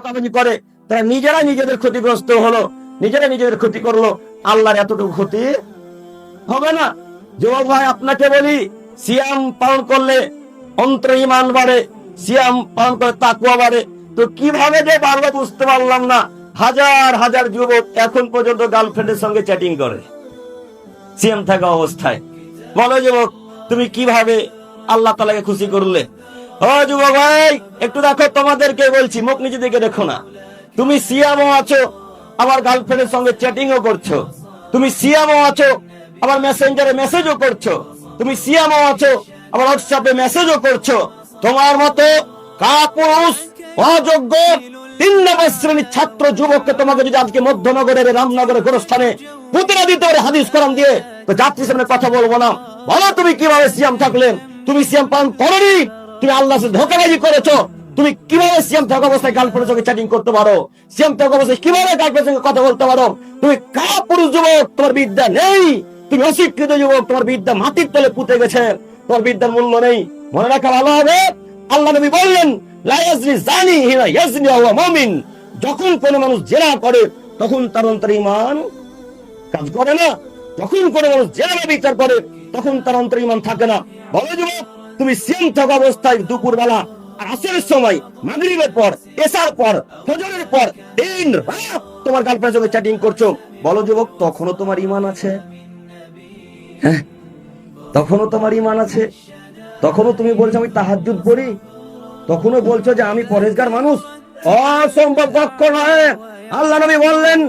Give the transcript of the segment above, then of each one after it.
ধোঁকাবাজি করে, তারা নিজেরা নিজেদের ক্ষতিগ্রস্ত হলো, নিজেরা নিজেদের ক্ষতি করলো, আল্লাহর এতটুকু ক্ষতি হবে না। যুবক ভাই, আপনাকে বলি, সিয়াম পালন করলে অন্তরে ঈমান বাড়ে, সিয়াম পালন করে তাকওয়া বাড়ে। তো কিভাবে যে বাড়বে বুঝতে পারলাম না। হাজার হাজার যুবক এখন পর্যন্ত গার্লফ্রেন্ডের সঙ্গে চ্যাটিং করে সিয়াম থাকা অবস্থায়। বলো যুবক, তুমি কিভাবে আল্লাহ তাআলাকে খুশি করলে? ও যুবক ভাই, একটু দেখো, তোমাদেরকে বলছি, মুখ নিচে দিকে দেখো না। তুমি সিয়ামও আছো, আবার গার্লফ্রেন্ডের সঙ্গে চ্যাটিংও করছো। তুমি সিয়ামও আছো, আবার মেসেঞ্জারে মেসেজও করছো। তুমি সিয়ামও আছো, আবার হোয়াটসঅ্যাপে মেসেজও করছো। তোমার মতো কাপুরুষ, অযোগ্য 3 নম্বর শ্রেণীর ছাত্র যুবককে তোমাকে যদি আজকে মধ্যনগরের, রামনগরের গোরস্থানে পুতলা দিতে পারে হাদিস কোরআন দিয়ে, তো যাত্রীর সামনে কথা বলবো না। বলো, তুমি কিভাবে সিয়াম থাকলেন? তুমি সিয়াম পালন করোনি, তুমি আল্লাহর সাথে ধোঁকাবাজি করেছো। তুমি কিভাবে সিয়াম থাকা অবস্থায় গার্লফ্রেন্ডের সঙ্গে চ্যাটিং করতে পারো? সিয়াম থাকা অবস্থায় কিভাবে গার্লফ্রেন্ডের সঙ্গে কথা বলতে পারো? তুমি কাপুরুষ যুবক, তোমার বিদ্যা নেই। তুমি অশিক্ষিত যুবক, তোমার বিদ্যা মাটির তলে পুঁতে গেছে, তোমার বিদ্যার মূল্য নেই। মনে রাখা ভালো হবে, আল্লাহ নবী বললেন, লা ইয়াজনি জানি হিনা ইয়াজনি ওয়া হুয়া মুমিন। যখন কোন মানুষ জেনা করে, তখন তার অন্তরে ঈমান কাজ করে না। যখন কোন মানুষ জেনা বিচার করে, তখন তার অন্তরে ঈমান থাকে না। বলো যুবক, তুমি সিয়াম থাকা অবস্থায় দুপুর বেলা আর আসরের সময়, মাগরিবের পর, এশার পর, ফজরের পর, দিন রাত তোমার গার্লফ্রেন্ডের সঙ্গে চ্যাটিং করছো। বলো যুবক, তখনও তোমার ঈমান আছে? হ্যাঁ, তখনও তোমার ঈমান আছে? তখনও তুমি বলছো আমি তাহাজ্জুদ পড়ি? তখনও বলছো যে আমি পরেজগার মানুষ? অসম্ভব, কখনো নয়। আল্লাহ নবী বললেন,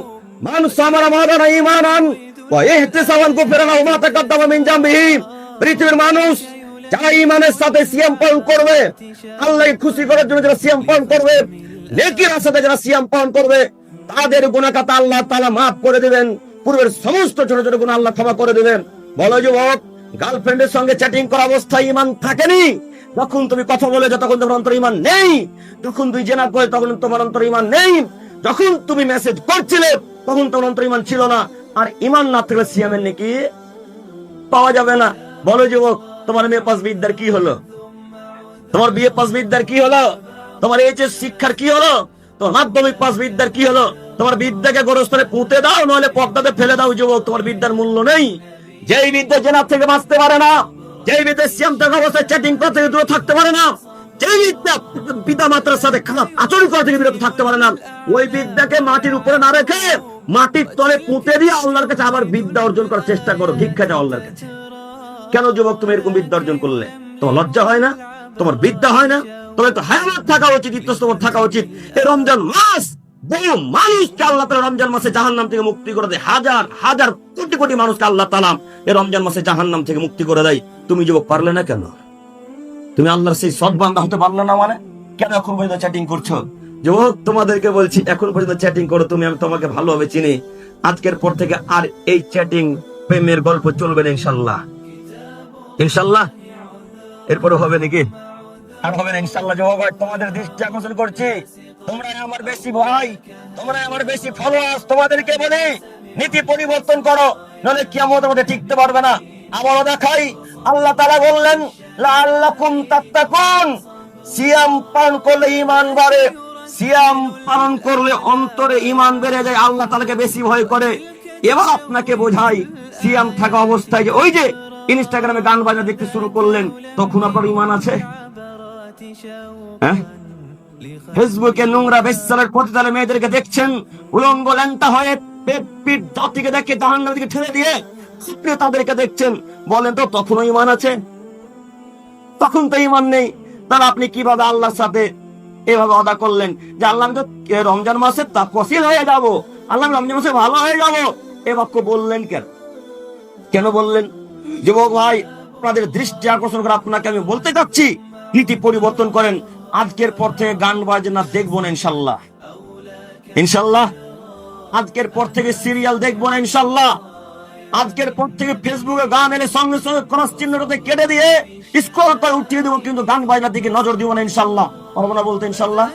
মান সামারা মাদানা ঈমানান ওয়া ইহতিসাবান গুফিরা লাহু মা তাকাদ্দামা মিন জামবিহি। পৃথিবীর মানুষ যারা ঈমানের সাথে সিয়াম পালন করবে, আল্লাহকে খুশি করার জন্য যারা সিয়াম পালন করবে, নেকির আশাতে যারা সিয়াম পালন করবে, তাদের গুনাহ খাতা আল্লাহ তাআলা মাফ করে দিবেন। পূর্বের সমস্ত ছোট ছোট গুনাহ আল্লাহ ক্ষমা করে দিবেন। বলো যুবক, গার্লফ্রেন্ডের সঙ্গে চ্যাটিং করা অবস্থায় ঈমান থাকেনি? যখন তুমি কথা বলে, তখন তোমার অন্তরে ঈমান নেই। যখন তুই জেনা করে, তখন তোমার অন্তরে ঈমান নেই। যখন তুমি মেসেজ করছিলে, তখন তোমার অন্তরে ঈমান ছিল না। আর ঈমান না থাকলে সিয়ামের নেকি পাওয়া যাবে না। বলো যুবক, তোমার মেয়ে পাস বিদ্যার কি হলো? তোমার বিয়ে পাস বিদ্যার কি হলো? তোমার এইচএস শিক্ষার কি হলো? তোমার মাধ্যমিক পাস বিদ্যার কি হলো? তোমার বিদ্যাকে গোরস্থানে পুঁতে দাও, নইলে পর্দাতে ফেলে দাও যুবক। তোমার বিদ্যার মূল্য নেই। যেই বিদ্যা জেনা থেকে বাঁচতে পারে না, যেই বিদ্যা সিয়াম থাকা অবস্থায় চ্যাটিং করা থেকে দূরে থাকতে পারে না, যেই বিদ্যা পিতা মাতার সাথে খারাপ আচরণ করা থেকে বিরত থাকতে পারে না, ওই বিদ্যাকে মাটির উপরে না রেখে মাটির তলে পুঁতে দিয়ে আল্লাহর কাছে আবার বিদ্যা অর্জন করার চেষ্টা করো, ভিক্ষা চাও আল্লাহর কাছে। কেন যুবক তুমি এরকম বিদ্যা অর্জন করলে? তোমার লজ্জা হয় না? তোমার বিদ্যা হয় না? তোমার তো হায়াত থাকা উচিত, ইত্যস্তমর থাকা উচিত। এই রমজান মাস বহু মানুষকে আল্লাহ তাআলা রমজান মাসে জাহান্নাম থেকে মুক্তি করে দেয়। হাজার হাজার কোটি কোটি মানুষকে আল্লাহ তাআলা এই রমজান মাসে জাহান্নাম থেকে মুক্তি করে দেয়। তুমি যুবক পারলে না কেন? তুমি আল্লাহর সেই সৎ বান্দা হতে পারলে না মানে? কেন এখন পর্যন্ত চ্যাটিং করছো? যুবক, তোমাদেরকে বলছি, এখন পর্যন্ত চ্যাটিং করো তুমি, আমি তোমাকে ভালোভাবে চিনি। আজকের পর থেকে আর এই চ্যাটিং প্রেমের গল্প চলবে না ইনশাআল্লাহ। ইনশাআল্লাহ এরপরে হবে নাকি? আর হবে না ইনশাআল্লাহ। যুবক ভাই, তোমাদের দৃষ্টি আকর্ষণ করছি, তোমরাই আমার বেশি ভাই, তোমরাই আমার বেশি ফলোয়ার্স। তোমাদেরকে বলি, নীতি পরিবর্তন করো, নাহলে কিয়ামতের মধ্যে টিকতে পারবে না। আবারও দেখাই, আল্লাহ তাআলা বললেন, লাআল্লাকুম তাত্তাকুন। সিয়াম পালন করলে ঈমান বাড়ে, সিয়াম পালন করলে অন্তরে ঈমান বেড়ে যায়, আল্লাহ তাআলাকে বেশি ভয় করে। এবার আপনাকে বোঝাই, সিয়াম থাকা অবস্থায় যে ওই যে ইনস্টাগ্রামে গান বাজনা দেখতে শুরু করলেন, তখন আপনার ঈমান আছে? হ্যাঁ, ফেসবুকে নোংরা বেশ্যালের প্রতিদানে মেয়েদেরকে দেখছেন, উলঙ্গ ল্যাংটা হয়ে পেট পিঠ জাতিকে দেখে জাহান্নামের দিকে ঠেলে দিয়ে আপনি তাদেরকে দেখছেন। বলেন তো, তখনও ঈমান আছে? তখন তো ঈমান নেই। তাহলে আপনি কিভাবে আল্লাহর সাথে এভাবে ওয়াদা করলেন যে আল্লাহ আমি তো রমজান মাসে তাকওয়াশীল হয়ে যাব, আল্লাহ আমি রমজান মাসে ভালো হয়ে যাব? এ বাক্য বললেন কেন? কেন বললেন? যুবক ভাই, আপনাদের দৃষ্টি আকর্ষণ করে আপনাকে আমি বলতে চাচ্ছি, নীতি পরিবর্তন করেন। আজকের পর থেকে গান বাজনা দেখবো না ইনশাআল্লাহ। ইনশাআল্লাহ আজকের পর থেকে সিরিয়াল দেখবো না ইনশাআল্লাহ। আজকের পর থেকে ফেসবুকে গান এলে সঙ্গে সঙ্গে ক্রস চিহ্নটাতে কেটে দিয়ে স্ক্রল করে উঠিয়ে দেবো, কিন্তু গান বাজনার দিকে নজর দিব না ইনশাআল্লাহ। পারবো না বলতে ইনশাআল্লাহ।